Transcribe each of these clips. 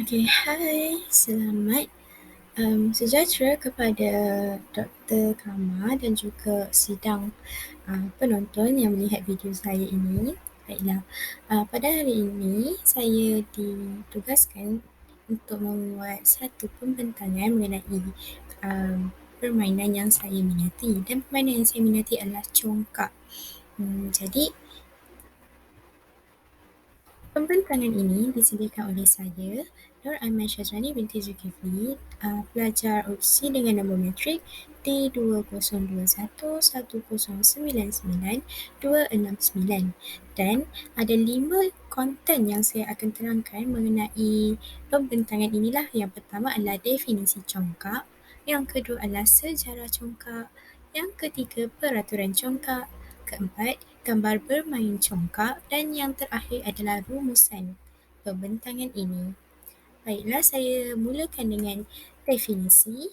Okey, hai. Selamat sejahtera kepada Doktor Kamar dan juga sidang penonton yang melihat video saya ini. Baiklah, pada hari ini saya ditugaskan untuk membuat satu pembentangan mengenai permainan yang saya minati, dan permainan yang saya minati adalah congkak. Jadi pembentangan ini disediakan oleh saya, Nur Aiman Syazwani binti Zulkifli, pelajar opsi dengan nombor matrik D20211099-269, dan ada 5 konten yang saya akan terangkan mengenai pembentangan inilah. Yang pertama adalah definisi congkak, yang kedua adalah sejarah congkak, yang ketiga peraturan congkak, keempat gambar bermain congkak, dan yang terakhir adalah rumusan pembentangan ini. Baiklah, saya mulakan dengan definisi.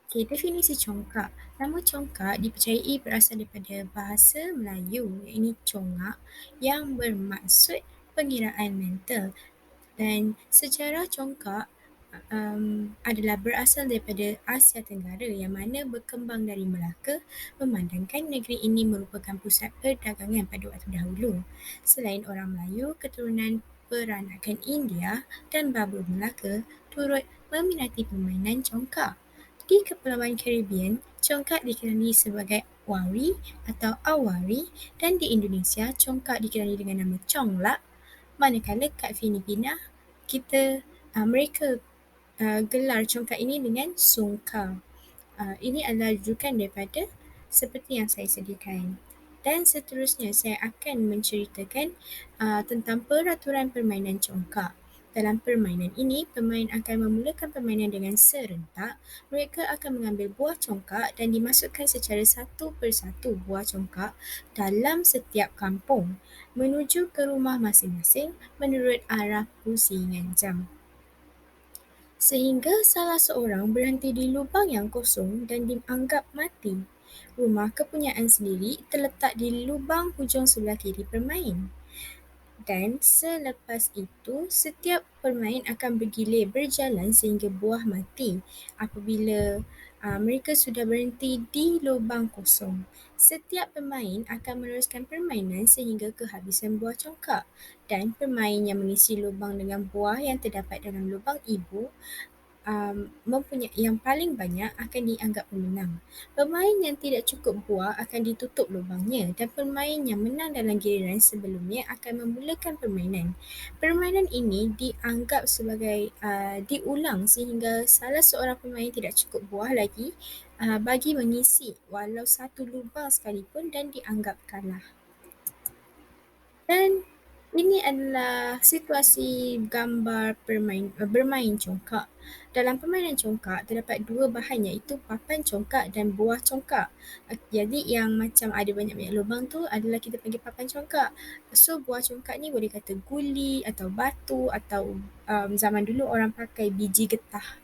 Okey, definisi congkak. Nama congkak dipercayai berasal daripada bahasa Melayu, iaitu congak, yang bermaksud pengiraan mental, dan sejarah congkak adalah berasal daripada Asia Tenggara yang mana berkembang dari Melaka, memandangkan negeri ini merupakan pusat perdagangan pada waktu dahulu. Selain orang Melayu, keturunan peranakan India dan Babur Melaka turut meminati permainan congkak. Di Kepulauan Caribbean, congkak dikenali sebagai wari atau awari, dan di Indonesia, congkak dikenali dengan nama conglak, manakala kat Filipina, mereka gelar congkak ini dengan sungka. Ini adalah rujukan daripada seperti yang saya sediakan. Dan seterusnya saya akan menceritakan tentang peraturan permainan congkak. Dalam permainan ini, pemain akan memulakan permainan dengan serentak. Mereka akan mengambil buah congkak dan dimasukkan secara satu persatu buah congkak dalam setiap kampung menuju ke rumah masing-masing menurut arah pusingan jam, sehingga salah seorang berhenti di lubang yang kosong dan dianggap mati. Rumah kepunyaan sendiri terletak di lubang hujung sebelah kiri pemain. Dan selepas itu, setiap pemain akan bergilir berjalan sehingga buah mati. Apabila mereka sudah berhenti di lubang kosong, setiap pemain akan meneruskan permainan sehingga kehabisan buah congkak, dan pemain yang mengisi lubang dengan buah yang terdapat dalam lubang ibu mempunyai yang paling banyak akan dianggap pemenang. Pemain yang tidak cukup buah akan ditutup lubangnya, dan pemain yang menang dalam giliran sebelumnya akan memulakan permainan. Permainan ini dianggap sebagai diulang sehingga salah seorang pemain tidak cukup buah lagi bagi mengisi walau satu lubang sekalipun, dan dianggap kalah. Dan ini adalah situasi gambar bermain congkak. Dalam permainan congkak, terdapat dua bahan, iaitu papan congkak dan buah congkak. Jadi yang macam ada banyak-banyak lubang tu adalah kita panggil papan congkak. So buah congkak ni boleh kata guli atau batu, atau zaman dulu orang pakai biji getah.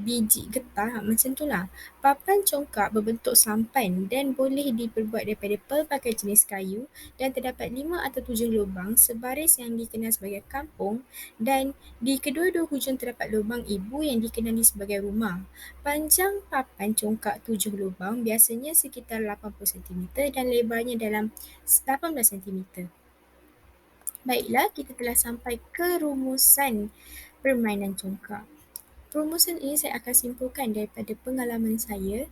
Biji getah macam tu lah. Papan congkak berbentuk sampan dan boleh diperbuat daripada pelbagai jenis kayu, dan terdapat 5 atau 7 lubang sebaris yang dikenal sebagai kampung, dan di kedua-dua hujung terdapat lubang ibu yang dikenali sebagai rumah. Panjang papan congkak 7 lubang biasanya sekitar 80 cm dan lebarnya dalam 18 cm. Baiklah, kita telah sampai ke rumusan permainan congkak. Rumusan ini saya akan simpulkan daripada pengalaman saya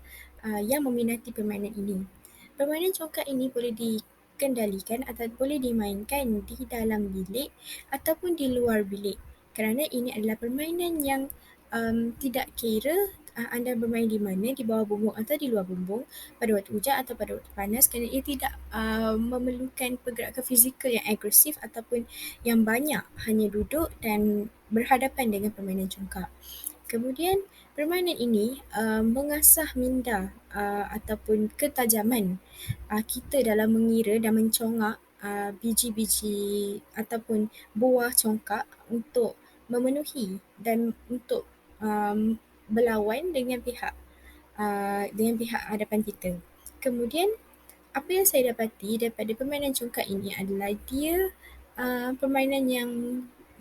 yang meminati permainan ini. Permainan congkak ini boleh dikendalikan atau boleh dimainkan di dalam bilik ataupun di luar bilik, kerana ini adalah permainan yang tidak kira anda bermain di mana, di bawah bumbung atau di luar bumbung, pada waktu hujan atau pada waktu panas, kerana ia tidak memerlukan pergerakan fizikal yang agresif ataupun yang banyak, hanya duduk dan berhadapan dengan permainan congkak. Kemudian permainan ini mengasah minda ataupun ketajaman kita dalam mengira dan mencongak biji-biji ataupun buah congkak untuk memenuhi dan untuk berlawan dengan pihak hadapan kita. Kemudian apa yang saya dapati daripada permainan congkak ini adalah dia permainan yang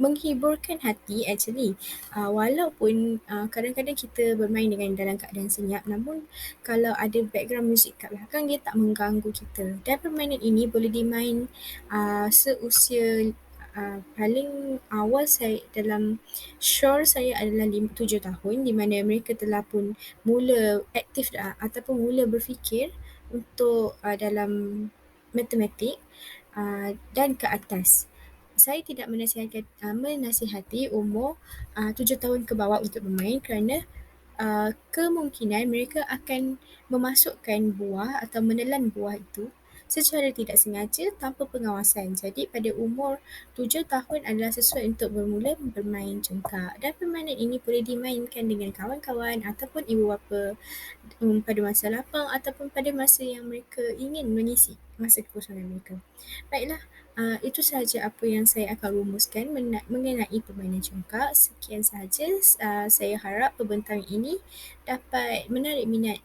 menghiburkan hati actually. Walaupun kadang-kadang kita bermain dengan dalam keadaan senyap, namun kalau ada background music kat belakang, dia tak mengganggu kita. Dan permainan ini boleh dimain seusia paling awal saya dalam sure saya adalah 7 tahun, di mana mereka telah pun mula aktif ataupun mula berfikir untuk dalam matematik dan ke atas. Saya tidak menasihati umur 7 tahun ke bawah untuk bermain kerana kemungkinan mereka akan memasukkan buah atau menelan buah itu secara tidak sengaja tanpa pengawasan. Jadi pada umur 7 tahun adalah sesuai untuk bermula bermain congkak, dan permainan ini boleh dimainkan dengan kawan-kawan ataupun ibu bapa pada masa lapang ataupun pada masa yang mereka ingin mengisi masa kekosongan mereka. Baiklah, itu sahaja apa yang saya akan rumuskan mengenai permainan congkak. Sekian sahaja, saya harap pembentang ini dapat menarik minat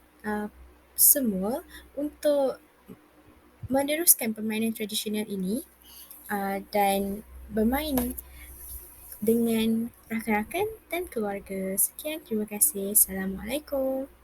semua untuk meneruskan permainan tradisional ini dan bermain dengan rakan-rakan dan keluarga. Sekian, terima kasih. Assalamualaikum.